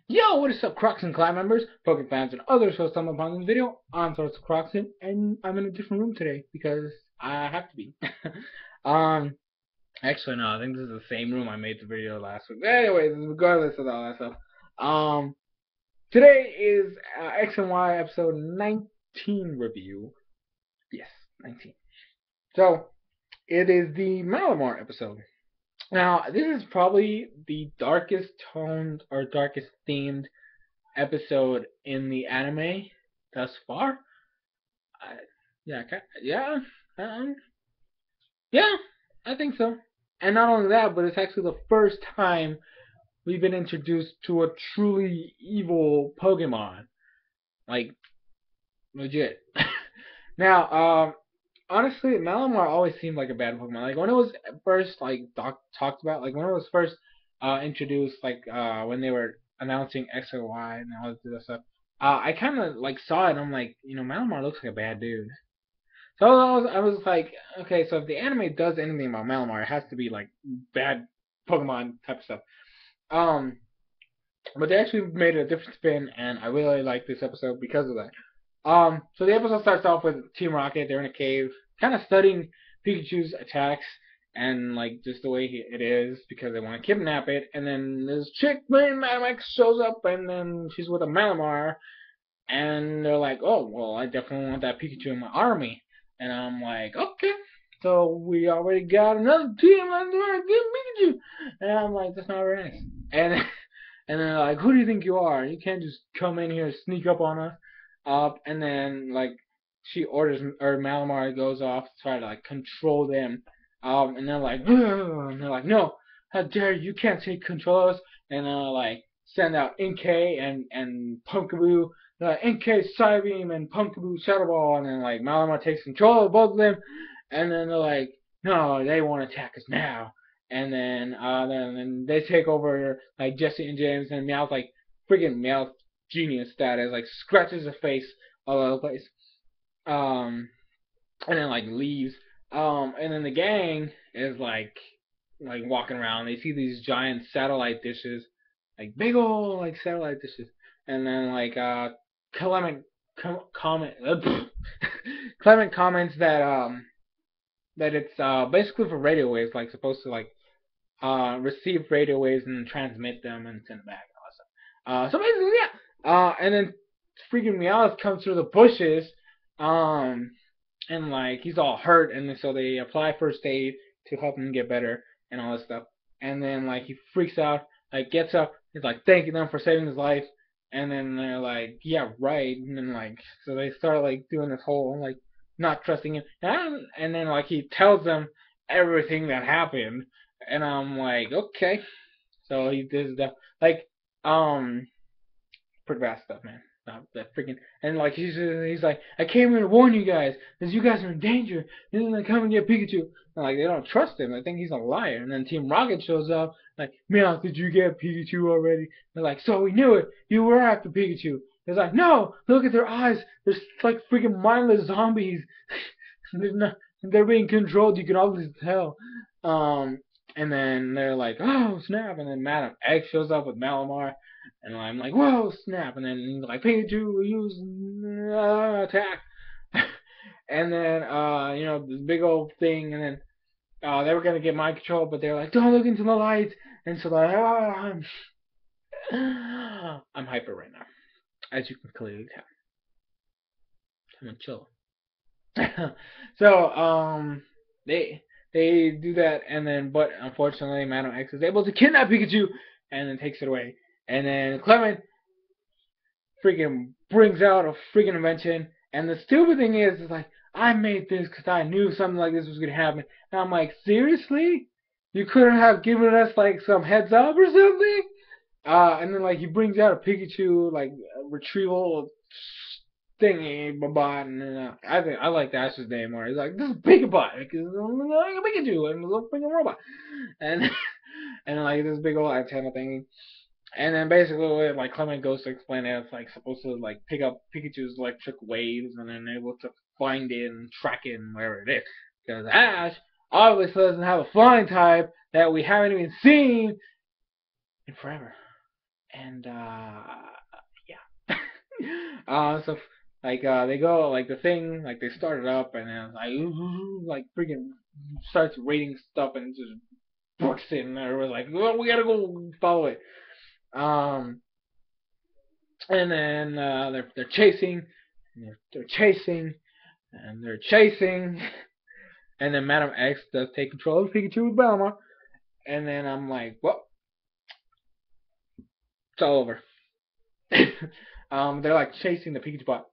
Yo, what is up, Crocs and Clan members, Pokemon fans, and others who have stumbled upon this video? I'm SoresanCrockxen, and I'm in a different room today because I have to be. um, actually, no, I think this is the same room I made the video last week. Anyways, regardless of all that stuff, um, today is X and Y episode 19 review. Yes, 19. So it is the Malamar episode. Now, this is probably the darkest toned or darkest themed episode in the anime thus far. I, yeah, um, yeah, I think so. And not only that, but it's actually the first time we've been introduced to a truly evil Pokemon, like legit. Now, honestly, Malamar always seemed like a bad Pokemon. Like when it was first talked about, like when it was first introduced, like when they were announcing X and Y and all this other stuff. I kind of like saw it and I'm like, Malamar looks like a bad dude. So I was like, okay, so if the anime does anything about Malamar, it has to be like bad Pokemon type of stuff. Um, but they actually made a different spin, and I really like this episode because of that. So the episode starts off with Team Rocket. They're in a cave, kind of studying Pikachu's attacks and like just the way it is because they want to kidnap it. And then this chick named Madam X shows up, and then she's with a Malamar, and they're like, "Oh, well, I definitely want that Pikachu in my army." And I'm like, "Okay." So we already got another team under our good Pikachu, and I'm like, "That's not very nice." And and they're like, "Who do you think you are? You can't just come in here and sneak up on us." And then like she orders, or Malamar goes off to try to like control them. And they're like, "Ugh," and they're like, "No, how dare you? You can't take control of us." And like send out Inkay and Pumpkaboo, Inkay Psybeam and Pumpkaboo Shadow Ball, and then like Malamar takes control of both of them, and then they're like, "No, they want to attack us now." And then they take over like Jesse and James, and Meowth like freaking Meowth genius status, like scratches his face all over the place. Um, and then like leaves. And then the gang is like walking around. They see these giant satellite dishes, like big old like satellite dishes, and then like Clement comment Clement comments that it's basically for radio waves, like supposed to like receive radio waves and transmit them and send it back and all that stuff. So basically, yeah. And then freaking Meowth comes through the bushes, um, and like he's all hurt, and so they apply first aid to help him get better and all this stuff. And then like he freaks out, like gets up, he's like thanking them for saving his life, and then they're like, yeah, right. And then like so they start like doing this whole like not trusting him, and then like he tells them everything that happened, and I'm like, okay. So he does the like pretty bad stuff, man. That freaking and like he's like, I came here to warn you guys, because you guys are in danger. And then they come and get Pikachu. And like they don't trust him. They think he's a liar. And then Team Rocket shows up, like, Meow, did you get Pikachu already? They're like, so we knew it. You were after Pikachu. He's like, no, look at their eyes. They're like freaking mindless zombies. They're not. They're being controlled. You can obviously tell. And then they're like, oh snap! And then Madam X shows up with Malamar, and I'm like, whoa snap! And then he's like, Pikachu, use attack. And then this big old thing, and then they were gonna get mind control, but they're like, don't look into the lights. And so like, I'm hyper right now, as you can clearly tell. I'm chill. So they they do that, and then but unfortunately Madam X is able to kidnap Pikachu and then takes it away. And then Clement freaking brings out a freaking invention, and the stupid thing is like, I made this because I knew something like this was gonna happen. And I'm like, seriously? You couldn't have given us like some heads up or something? And then like he brings out a Pikachu like retrieval thingy bot, and I think I like Ash's name more. He's like, this is Pikachu because I'm like a Pikachu and a little freaking robot, and and like this big old antenna thing. And then basically, like Clement goes to explain it, it's like supposed to like pick up Pikachu's electric waves and then able to find it and track it and wherever it is. Because Ash obviously doesn't have a flying type that we haven't even seen in forever. and yeah. So like they go like the thing like they start it up and then like freaking starts raiding stuff and just books it and everyone's like, well, we gotta go follow it. Um, and then they're chasing, and they're chasing, and they're chasing, and then Madam X does take control of Pikachu with Malamar, and then I'm like, well, it's all over. They're like chasing the Pikachu bot,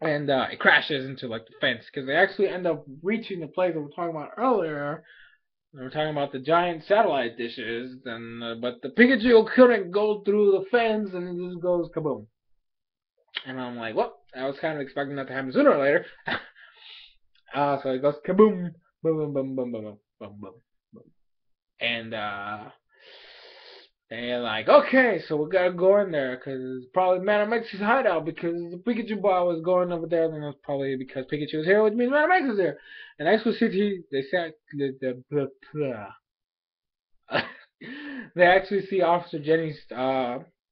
and it crashes into like the fence because they actually end up reaching the place that we were talking about earlier. We were talking about the giant satellite dishes, and but the Pikachu couldn't go through the fence, and it just goes kaboom. And I'm like, well, I was kind of expecting that to happen sooner or later. So it goes kaboom, boom, boom, boom, boom, boom, boom, boom, boom. And they're like, okay, so we gotta go in there because probably Madam X's hideout because the Pikachu ball was going over there. Then it's probably because Pikachu was here, which means Madam X is there. And actually, they said they actually see Officer Jenny's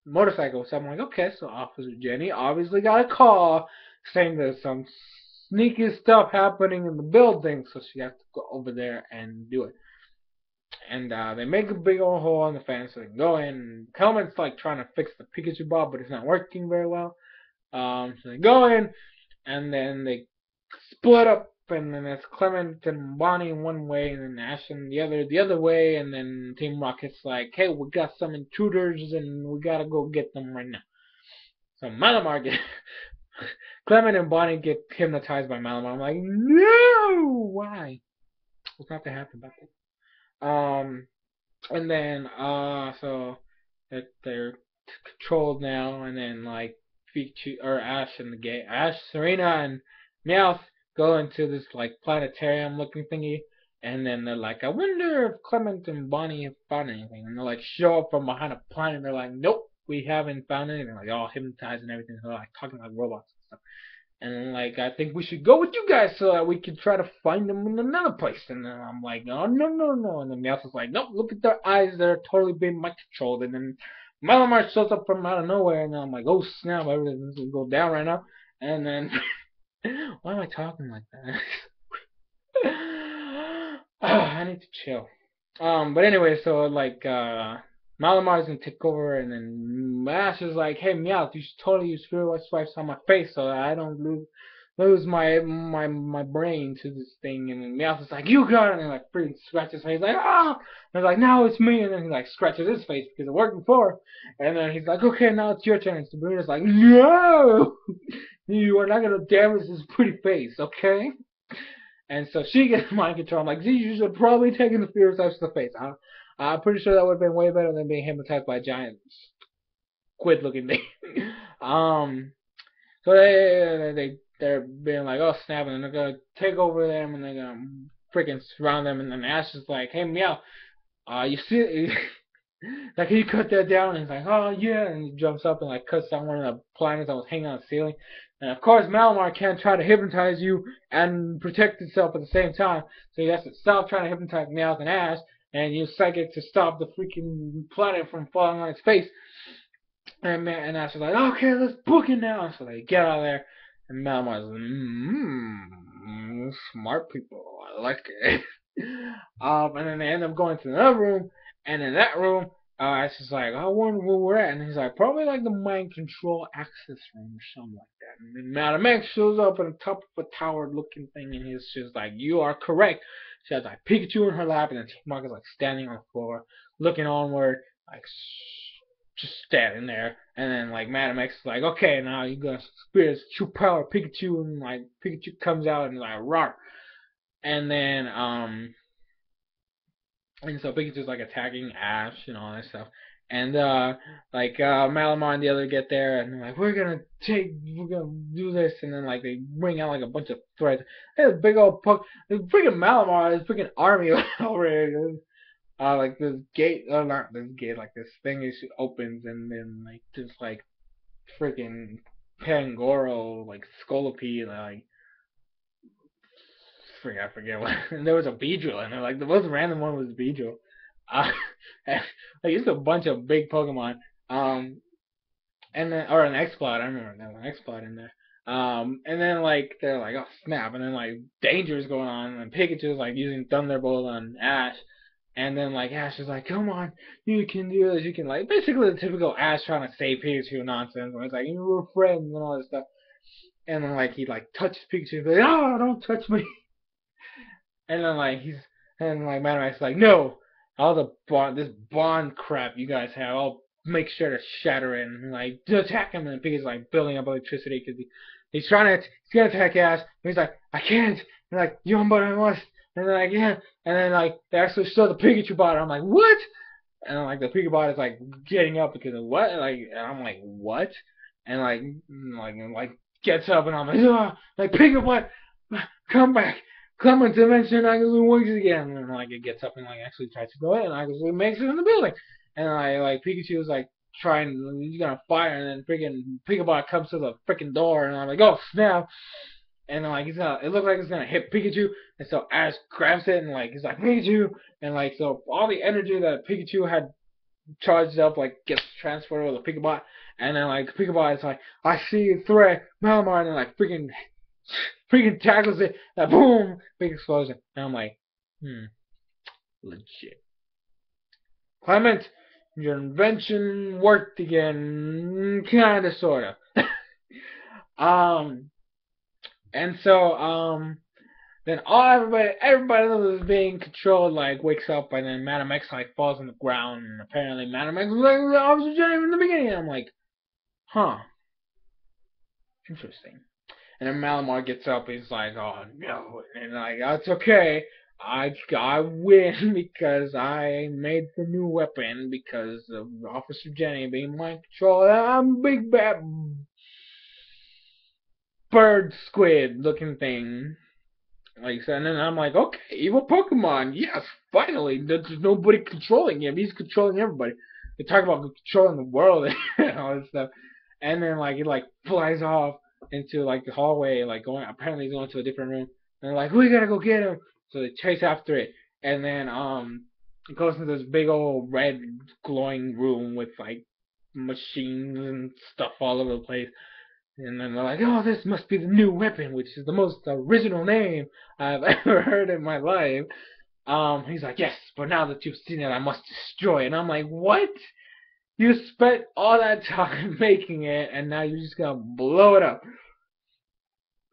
motorcycle. So I'm like, okay, so Officer Jenny obviously got a call saying there's some sneaky stuff happening in the building, so she has to go over there and do it. And they make a big old hole in the fence so they can go in. Kelman's like trying to fix the Pikachu ball, but it's not working very well. So they go in, and then they split up, and then it's Clement and Bonnie in one way, and then Ash in the other way, and then Team Rocket's like, hey, we got some intruders, and we gotta go get them right now. So Malamar gets Clement and Bonnie get hypnotized by Malamar. I'm like, no, why? What's not to happen about that? And then so they're controlled now, and then like Pikachu or Ash and the gate, Ash, Serena, and Meowth go into this like planetarium looking thingy, and then they're like, I wonder if Clement and Bonnie have found anything, and they like show up from behind a planet, and they're like, nope, we haven't found anything, like all hypnotized and everything, so they're like talking like robots and stuff. And like, I think we should go with you guys so that we can try to find them in another place. And then I'm like, oh, no, no, no. And then Meowth is like, nope, look at their eyes. They're totally being mind controlled. And then Malamar shows up from out of nowhere. And then I'm like, oh, snap, everything's going to go down right now. And then, why am I talking like that? I need to chill. But anyway, so like, Malamar's gonna take over, and then Ash is like, "Hey, Meowth, you should totally use Fearless Swipes on my face so that I don't lose my brain to this thing." And then Meowth is like, "You got it!" And he like freaking scratches his face, like, "Ah!" And he's like, "Now it's me!" And then he like scratches his face because it worked before. And then he's like, "Okay, now it's your turn." And Sabrina's like, "No, you are not gonna damage his pretty face, okay?" And so she gets mind control. I'm like, "Gee, you should probably take the Fearless Swipes to the face." I'm pretty sure that would have been way better than being hypnotized by a giant squid looking thing. um, so they're being like, oh snap, and they're gonna take over them and they're gonna freaking surround them. And then Ash is like, hey Meow, you see, like can you cut that down? And he's like, oh yeah, and he jumps up and like cuts down one of the planets that was hanging on the ceiling. And of course Malamar can't try to hypnotize you and protect itself at the same time, so he has to stop trying to hypnotize Meowth and Ash and use psychic to stop the freaking planet from falling on its face. And Ash is like, okay, let's book it now. So they get out of there, and Malamar's like, smart people, I like it. And then they end up going to another room, and in that room, Ash is like, I wonder where we're at, and he's like, probably like the mind control access room or something like that. And then Madam X shows up on the top of a tower-looking thing, and he's just like, you are correct. She has like Pikachu in her lap, and then Mark is like standing on the floor, looking onward, like just standing there. And then like Madam X is like, okay, now you got experience true power Pikachu, and like Pikachu comes out and like roar. And then and so Pikachu's like attacking Ash and all that stuff. And Malamar and the other get there and they're like, we're gonna do this, and then like they bring out like a bunch of threads. Hey, this big old this freaking Malamar, this freaking army over here. Like this gate, not this gate, like this thing is opens, and then like this like freaking Pangoro, like Scolipede, like I forget what. And there was a Beedrill, and like the most random one was Beedrill. Uh, like it's a bunch of big Pokemon, Um, and then or an X-Plot. I remember there was an X-Plot in there. And then like they're like, oh snap, and then like danger's going on, and Pikachu's like using Thunderbolt on Ash, and then like Ash is like, come on, you can do this, you can like basically the typical Ash trying to save Pikachu nonsense, where it's like you were friends and all this stuff, and then like he like touches Pikachu, like, oh don't touch me, and then like Madamax is like, no, all the this bond crap you guys have, I'll make sure to shatter it and like to attack him. And Pikachu's like building up electricity because he's trying to he's gonna attack Ash. And he's like, I can't. And like, but I must. And then like, yeah. And then like they actually show the Pikachu bot. I'm like, what? And like the Pikachu bot is like getting up because of what? Like, and I'm like, what? And like gets up and I'm like, ah, like Pikachu bot, come back. Come on, Dimension Nagazoo works again. And like it gets up and like actually tries to go in, and Nagazoo makes it in the building. And like Pikachu is like trying, he's gonna fire, and then freaking Pikachu comes to the freaking door, and I'm like, oh snap! And then like it looks like it's gonna hit Pikachu, and so Ash grabs it and like he's like Pikachu, and like so all the energy that Pikachu had charged up like gets transferred over the Pikachu, and then like Pikachu is like, I see a threat, Malamar, and then like freaking tackles it, and boom, big explosion, and I'm like, legit. Clement, your invention worked again, kinda, sorta. um, and so, then everybody that was being controlled, like, wakes up, and then Madam X, like, falls on the ground, and apparently Madam X was like, Officer Jenny from the beginning, and I'm like, huh, interesting. And then Malamar gets up, he's like, oh, no, and like, that's okay. I win because I made the new weapon because of Officer Jenny being my control. I'm a big bad bird squid looking thing. Like, and then I'm like, okay, evil Pokemon, yes, finally. There's nobody controlling him. He's controlling everybody. They talk about controlling the world and all this stuff. And then like it like flies off into like the hallway, like going. Apparently he's going to a different room. And they're like, we gotta go get him. So they chase after it, and then it goes into this big old red glowing room with like machines and stuff all over the place. And then they're like, oh, this must be the new weapon, which is the most original name I've ever heard in my life. He's like, yes, but now that you've seen it, I must destroy it. And I'm like, what? You spent all that time making it, and now you're just gonna blow it up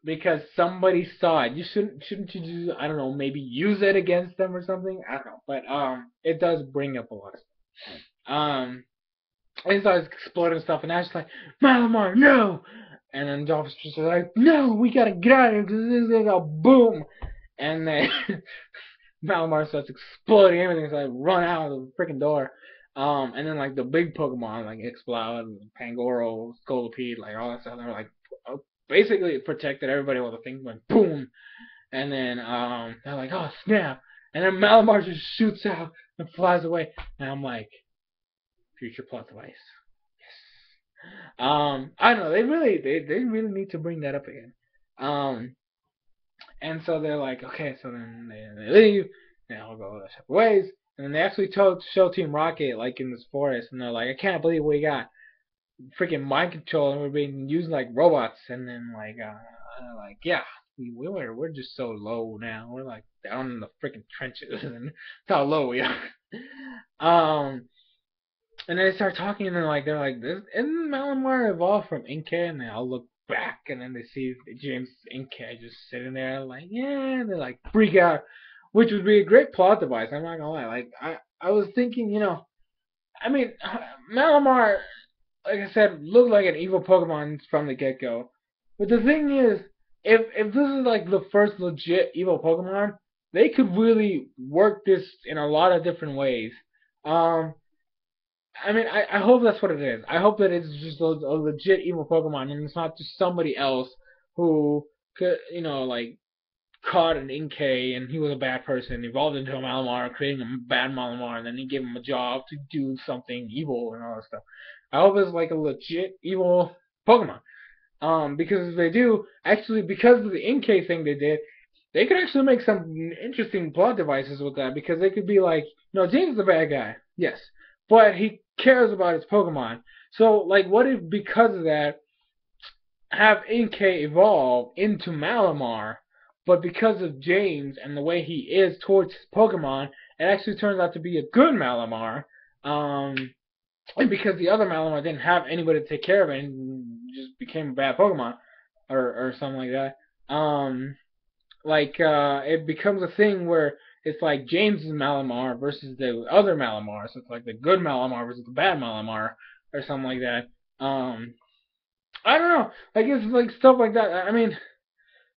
because somebody saw it. You shouldn't you just, I don't know, maybe use it against them or something? I don't know, but it does bring up a lot of stuff. And it starts exploding stuff, and Ash's like, Malamar, no! And then the officers are like, no, we gotta get out of here because this is a boom. And then Malamar starts exploding everything, so I run out of the freaking door. And then like the big Pokemon like explode, Pangoro, Scolipede, like all that stuff. They're like basically it protected everybody while the thing went boom. And then they're like, oh snap! And then Malamar just shoots out and flies away. And I'm like, future plot device. I don't know. They really need to bring that up again. And so they're like, okay, so then they leave. They all go their separate ways. And then they actually show Team Rocket like in this forest, and they're like, I can't believe we got freaking mind control and we're being used like robots. And then like yeah, we're just so low now. We're like down in the freaking trenches, and that's how low we are. And then they start talking, and they're like, this isn't Malamar evolved from Inkay? And they all look back, and then they see James Inkay just sitting there, like, yeah, and they like freak out, which would be a great plot device. I'm not gonna lie. Like, I was thinking, I mean, Malamar, like I said, looked like an evil Pokemon from the get go. But the thing is, if this is like the first legit evil Pokemon, they could really work this in a lot of different ways. I mean, I hope that's what it is. I hope that it's just a legit evil Pokemon, and it's not just somebody else who could, like, caught an Inkay, and he was a bad person, evolved into a Malamar, creating a bad Malamar, and then he gave him a job to do something evil and all that stuff. I hope it's like a legit evil Pokemon. Because if they do, actually, because of the Inkay thing they did, they could actually make some interesting plot devices with that, because they could be like, James is the bad guy, yes, but he cares about its Pokemon. So, like, what if because of that, have Inkay evolve into Malamar, but because of James and the way he is towards his Pokemon, it actually turns out to be a good Malamar. And because the other Malamar didn't have anybody to take care of it and just became a bad Pokemon or something like that. It becomes a thing where it's like James's Malamar versus the other Malamar. So it's like the good Malamar versus the bad Malamar or something like that. I don't know. Like it's like stuff like that. I mean,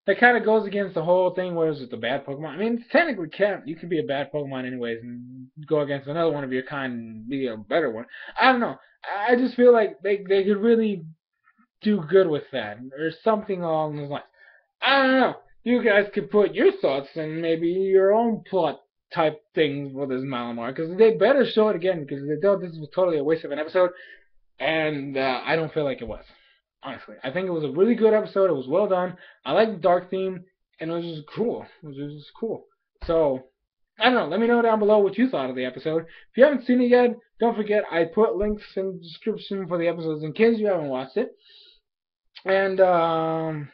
that kind of goes against the whole thing where it's just a bad Pokemon. I mean, technically, can't you can be a bad Pokemon anyways and go against another one of your kind and be a better one. I don't know. I just feel like they could really do good with that or something along those lines. I don't know. You guys could put your thoughts and maybe your own plot type things for this Malamar because they better show it again because they thought this was totally a waste of an episode and I don't feel like it was. Honestly, I think it was a really good episode. It was well done. I like the dark theme, and it was just cool. It was just cool. So I don't know. Let me know down below what you thought of the episode. If you haven't seen it yet, don't forget I put links in the description for the episodes in case you haven't watched it. And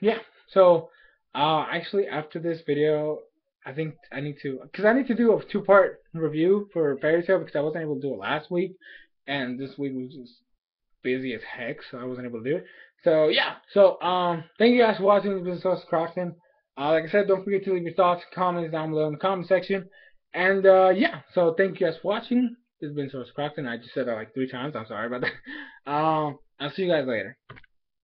yeah. So actually, after this video, I think I need to do a two-part review for Fairy Tail because I wasn't able to do it last week, and this week was just busy as heck, so I wasn't able to do it. So yeah, thank you guys for watching. This is SoresanCrockxen. Like I said, don't forget to leave your thoughts and comments down below in the comment section. And yeah, so thank you guys for watching. This has been SoresanCrockxen. I just said that like 3 times. I'm sorry about that. I'll see you guys later.